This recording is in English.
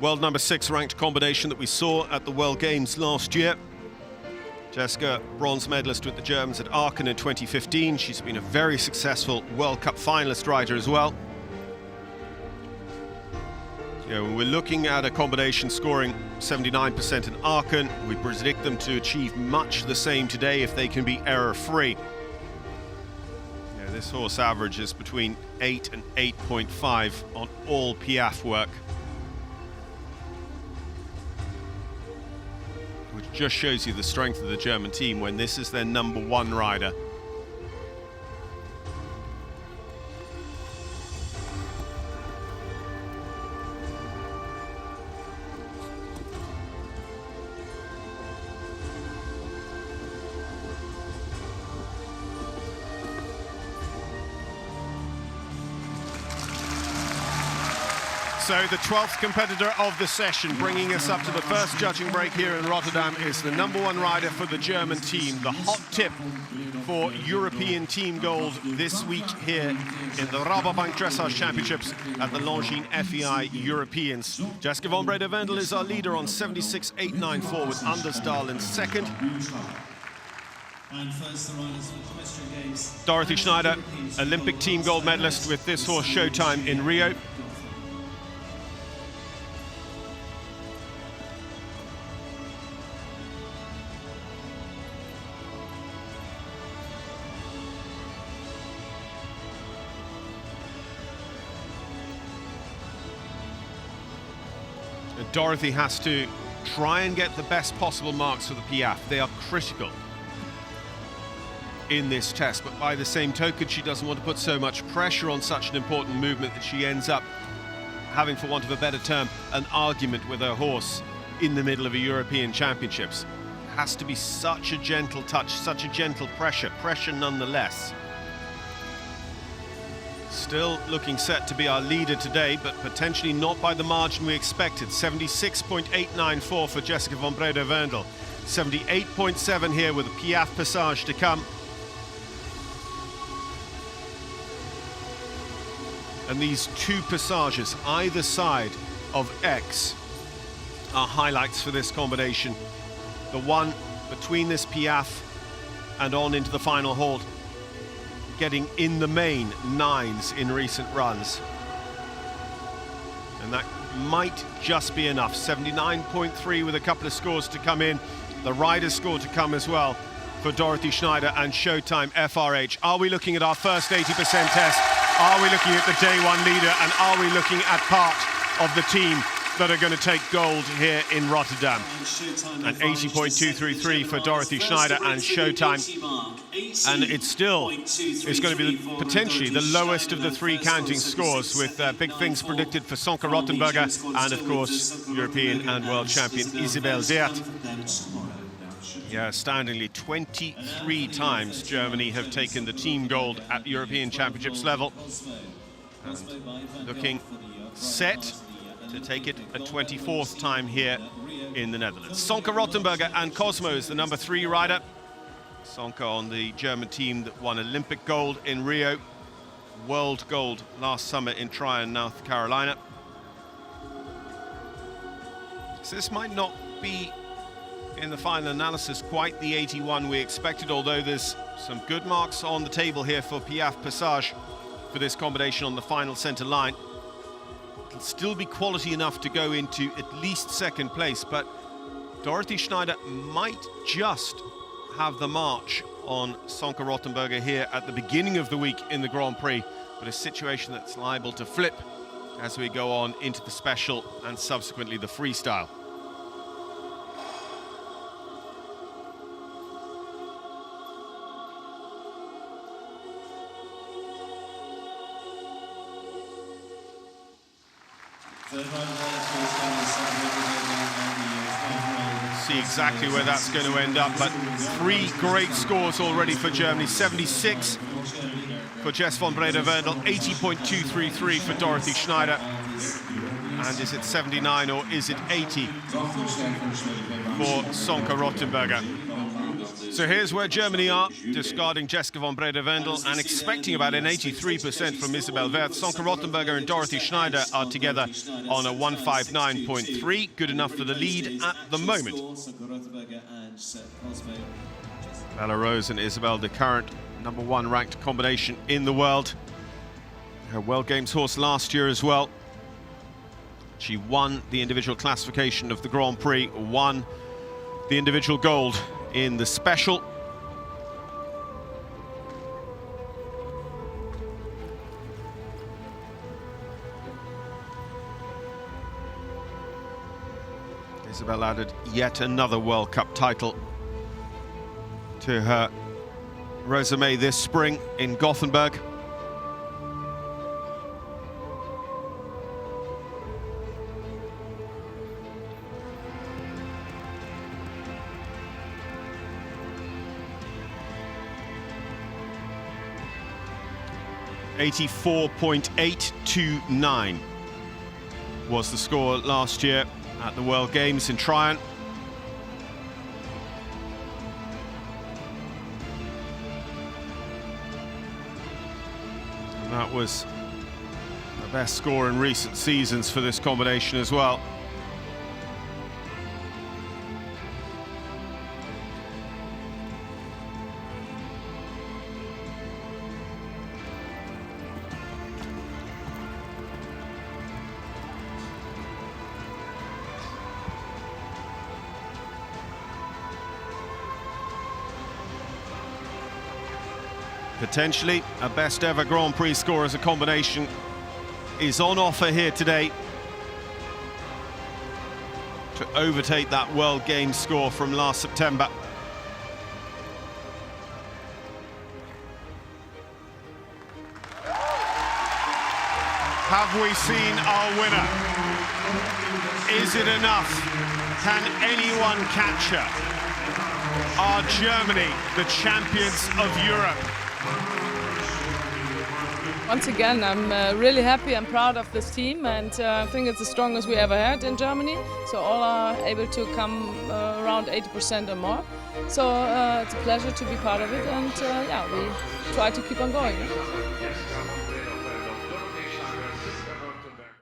world number 6 ranked combination that we saw at the World Games last year. Jessica, bronze medalist with the Germans at Aachen in 2015. She's been a very successful World Cup finalist rider as well. When we're looking at a combination scoring 79% in Aachen, we predict them to achieve much the same today if they can be error-free. This horse averages between 8 and 8.5 on all Piaffe work, which just shows you the strength of the German team when this is their #1 rider. So the 12th competitor of the session, bringing us up to the first judging break here in Rotterdam, is the #1 rider for the German team. The hot tip for European team gold this week here in the Rabobank Dressage Championships at the Longines FEI Europeans. Jessica von Breda-Wendel is our leader on 76.894 with Anders Dahl in second. Dorothee Schneider, Olympic team gold medalist with this horse Showtime in Rio. Dorothee has to try and get the best possible marks for the Piaffe. They are critical in this test, but by the same token, she doesn't want to put so much pressure on such an important movement that she ends up having, for want of a better term, an argument with her horse in the middle of a European Championships. It has to be such a gentle touch, such a gentle pressure nonetheless. Still looking set to be our leader today, but potentially not by the margin we expected. 76.894 for Jessica von Breda-Wendel. 78.7 here with a Piaffe Passage to come. And these two passages, either side of X, are highlights for this combination. The one between this Piaffe and on into the final halt, getting in the main 9s in recent runs. And that might just be enough. 79.3 with a couple of scores to come in. The rider's score to come as well for Dorothee Schneider and Showtime FRH. Are we looking at our first 80% test? Are we looking at the day one leader? And are we looking at part of the team that are going to take gold here in Rotterdam? And 80.233 for Dorothee Schneider and Showtime. And it's going to be potentially the lowest of the 3 counting scores, with big things predicted for Sönke Rothenberger and, of course, European and world champion Isabell Werth. Yeah, astoundingly, 23 times Germany have taken the team gold at the European Championships level. And looking set to take it a 24th time here in the Netherlands. Sönke Rothenberger and Cosmo is the #3 rider. Sönke on the German team that won Olympic gold in Rio, world gold last summer in Tryon, North Carolina. So this might not be, in the final analysis, quite the 81 we expected, although there's some good marks on the table here for Piaffe Passage for this combination on the final centre line. It'll still be quality enough to go into at least second place, but Dorothee Schneider might just have the march on Sönke Rothenberger here at the beginning of the week in the Grand Prix, but a situation that's liable to flip as we go on into the special and subsequently the freestyle. See exactly where that's going to end up, but 3 great scores already for Germany. 76 for Jess von Breda-Wendel, 80.233 for Dorothee Schneider, And is it 79 or is it 80 for Sönke Rothenberger? So here's where Germany are, discarding Jessica von Breda-Wendel and expecting about an 83% from Isabell Werth. Sönke Rothenberger and Dorothee Schneider are together on a 159.3, good enough for the lead at the moment. Bella Rose and Isabel, the current #1 ranked combination in the world. Her World Games horse last year as well. She won the individual classification of the Grand Prix, won the individual gold in the special. Isabel added yet another World Cup title to her resume this spring in Gothenburg. .82829 was the score last year at the World Games in Tryon. And that was the best score in recent seasons for this combination as well. Potentially a best ever Grand Prix score as a combination is on offer here today to overtake that World Games score from last September. Have we seen our winner? Is it enough? Can anyone catch her? Are Germany the champions of Europe? Once again, I'm really happy and proud of this team, and I think it's the strongest we ever had in Germany. So all are able to come around 80% or more. So it's a pleasure to be part of it, and yeah, we try to keep on going.